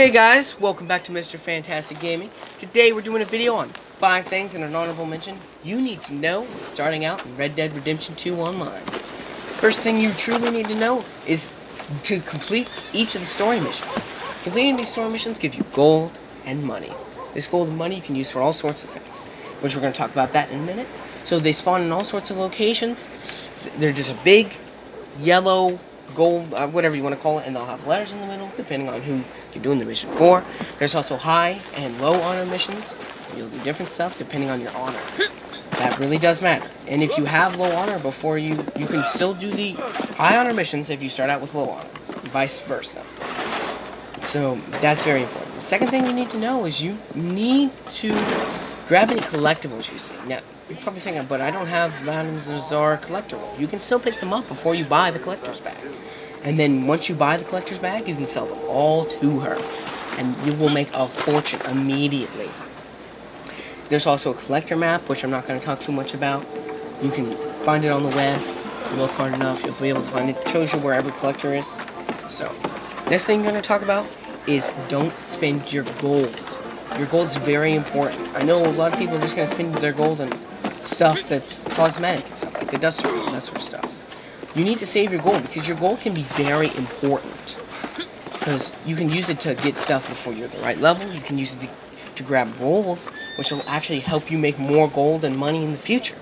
Hey guys, welcome back to Mr. Fantastic Gaming. Today we're doing a video on 5 things and an honorable mention you need to know starting out in Red Dead Redemption 2 Online. First thing you truly need to know is to complete each of the story missions. Completing these story missions give you gold and money. This gold and money you can use for all sorts of things, which we're going to talk about that in a minute. So they spawn in all sorts of locations. They're just a big yellow gold, whatever you want to call it, and they'll have letters in the middle depending on who you're doing the mission for. There's also high and low honor missions. You'll do different stuff depending on your honor. That really does matter. And if you have low honor before you can still do the high honor missions if you start out with low honor, vice versa. So that's very important. The second thing you need to know is you need to grab any collectibles you see. Now, you're probably thinking, but I don't have Madame Zazar collectible. You can still pick them up before you buy the collector's bag. And then once you buy the collector's bag, you can sell them all to her. And you will make a fortune immediately. There's also a collector map, which I'm not going to talk too much about. You can find it on the web. You look hard enough, you'll be able to find it. It shows you where every collector is. So, next thing you're going to talk about is don't spend your gold. Your gold is very important. I know a lot of people are just going to spend their gold on stuff that's cosmetic and stuff, like the duster and that sort of stuff. You need to save your gold because your gold can be very important. Because you can use it to get stuff before you're at the right level. You can use it to grab rolls, which will actually help you make more gold and money in the future.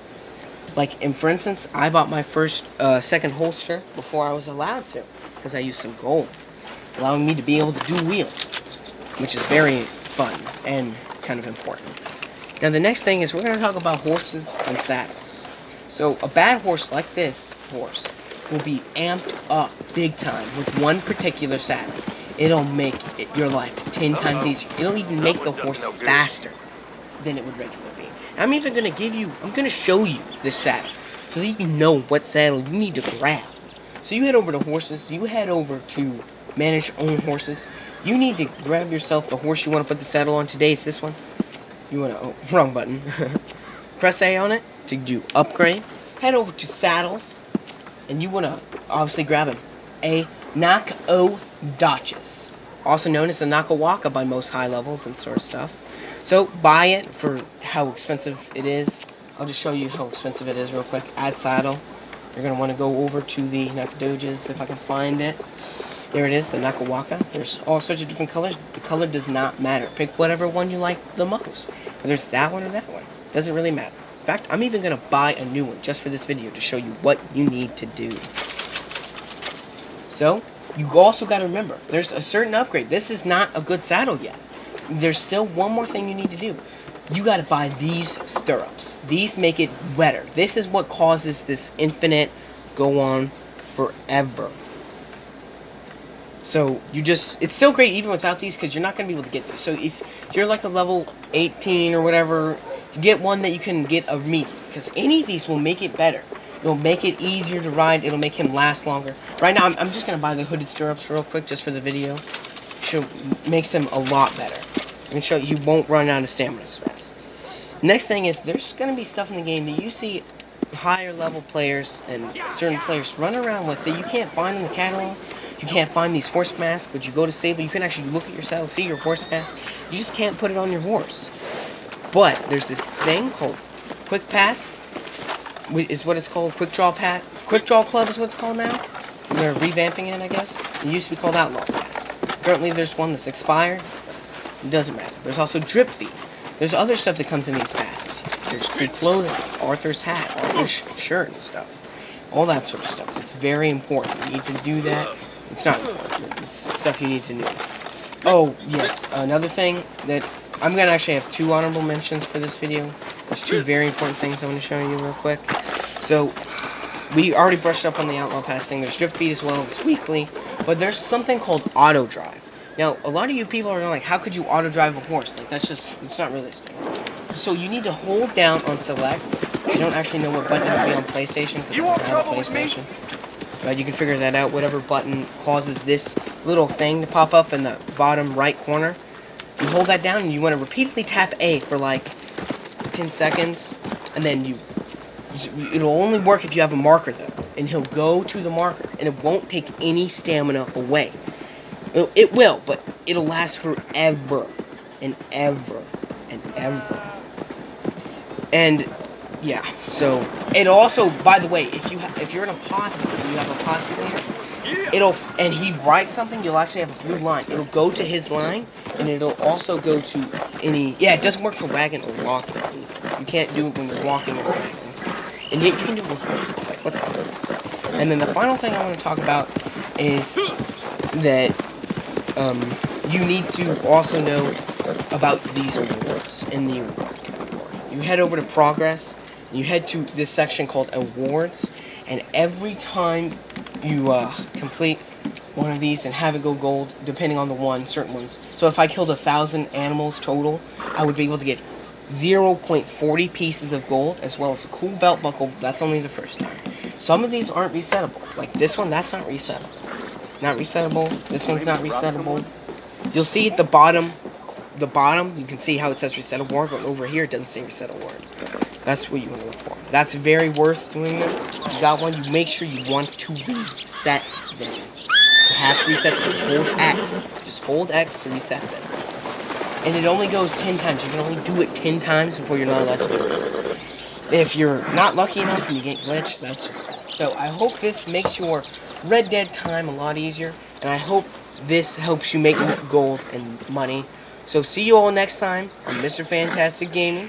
Like, for instance, I bought my first second holster before I was allowed to, because I used some gold, allowing me to be able to do wheels, which is very fun and kind of important. Now the next thing is we're going to talk about horses and saddles. So a bad horse like this horse will be amped up big time with one particular saddle. It'll make your life 10 times easier. It'll even make the horse faster than it would regularly be. I'm even going to show you this saddle so that you know what saddle you need to grab. So you head over to horses, you head over to manage your own horses. You need to grab yourself the horse you want to put the saddle on. Today it's this one. You want to, oh, wrong button. Press A on it to do upgrade. Head over to saddles, and you want to obviously grab a Nako Dachshund, also known as the Nakawaka by most high levels and sort of stuff. So buy it for how expensive it is. I'll just show you how expensive it is real quick. Add saddle. You're going to want to go over to the Nakadojas if I can find it. There it is, the Nakawaka. There's all sorts of different colors. The color does not matter. Pick whatever one you like the most. Whether it's that one or that one. Doesn't really matter. In fact, I'm even going to buy a new one just for this video to show you what you need to do. So, you also got to remember, there's a certain upgrade. This is not a good saddle yet. There's still one more thing you need to do. You got to buy these stirrups. These make it better. This is what causes this infinite go on forever. So, it's still great even without these because you're not going to be able to get this. So, if you're like a level 18 or whatever, you get one that you can get a medium. Because any of these will make it better. It'll make it easier to ride. It'll make him last longer. Right now, I'm just going to buy the hooded stirrups real quick just for the video. Makes them a lot better. I'm going to show you won't run out of stamina as fast. Next thing is, there's going to be stuff in the game that you see higher level players and certain players run around with that you can't find in the catalog. You can't find these horse masks, but you go to stable, you can actually look at your saddle, see your horse mask. You just can't put it on your horse. But there's this thing called Quick Pass, is what it's called. Quick Draw Club is what it's called now. They're revamping it, I guess. It used to be called Outlaw Pass. Currently, there's one that's expired. It doesn't matter. There's also Drip Feed. There's other stuff that comes in these passes. There's cool clothing, Arthur's hat, Arthur's shirt and stuff. All that sort of stuff. It's very important. You need to do that. It's not important. It's stuff you need to know. Oh, yes. Another thing that I'm going to actually have 2 honorable mentions for this video. There's 2 very important things I want to show you real quick. So, we already brushed up on the Outlaw Pass thing. There's Drip Feed as well. It's weekly. But there's something called Auto Drive. Now, a lot of you people are like, how could you auto drive a horse? Like, it's not realistic. So, you need to hold down on select. I don't actually know what button it would be on PlayStation because I don't have a PlayStation. But you can figure that out. Whatever button causes this little thing to pop up in the bottom right corner. You hold that down and you want to repeatedly tap A for like 10 seconds. And then it'll only work if you have a marker though. And he'll go to the marker and it won't take any stamina away. It will, but it'll last forever and ever and ever. And yeah, so it also, by the way, if you're in a posse and you have a posse leader, and he writes something, you'll actually have a blue line. It'll go to his line, and it'll also go to any. Yeah, it doesn't work for wagon or walking either. You can't do it when you're walking or wagons. And yet you can do it with horses. Like, what's the difference? And then the final thing I want to talk about is that you need to also know about these awards in the award category. You head over to Progress, and you head to this section called Awards, and every time you complete one of these and have it go gold, depending on certain ones. So if I killed 1,000 animals total, I would be able to get 0.40 pieces of gold, as well as a cool belt buckle. That's only the first time. Some of these aren't resettable. Like this one, that's not resettable. Not resettable. This one's not resettable. You'll see at the bottom, you can see how it says reset award, but over here it doesn't say reset award. That's what you want to look for. That's very worth doing them. You got one, you make sure you want to reset them. You have to reset them. Hold X. Just hold X to reset them. And it only goes 10 times. You can only do it 10 times before you're not allowed to do it. If you're not lucky enough and you get glitched, that's just bad. So I hope this makes your Red Dead time a lot easier, and I hope this helps you make gold and money. So see you all next time on Mr. Fantastic Gaming.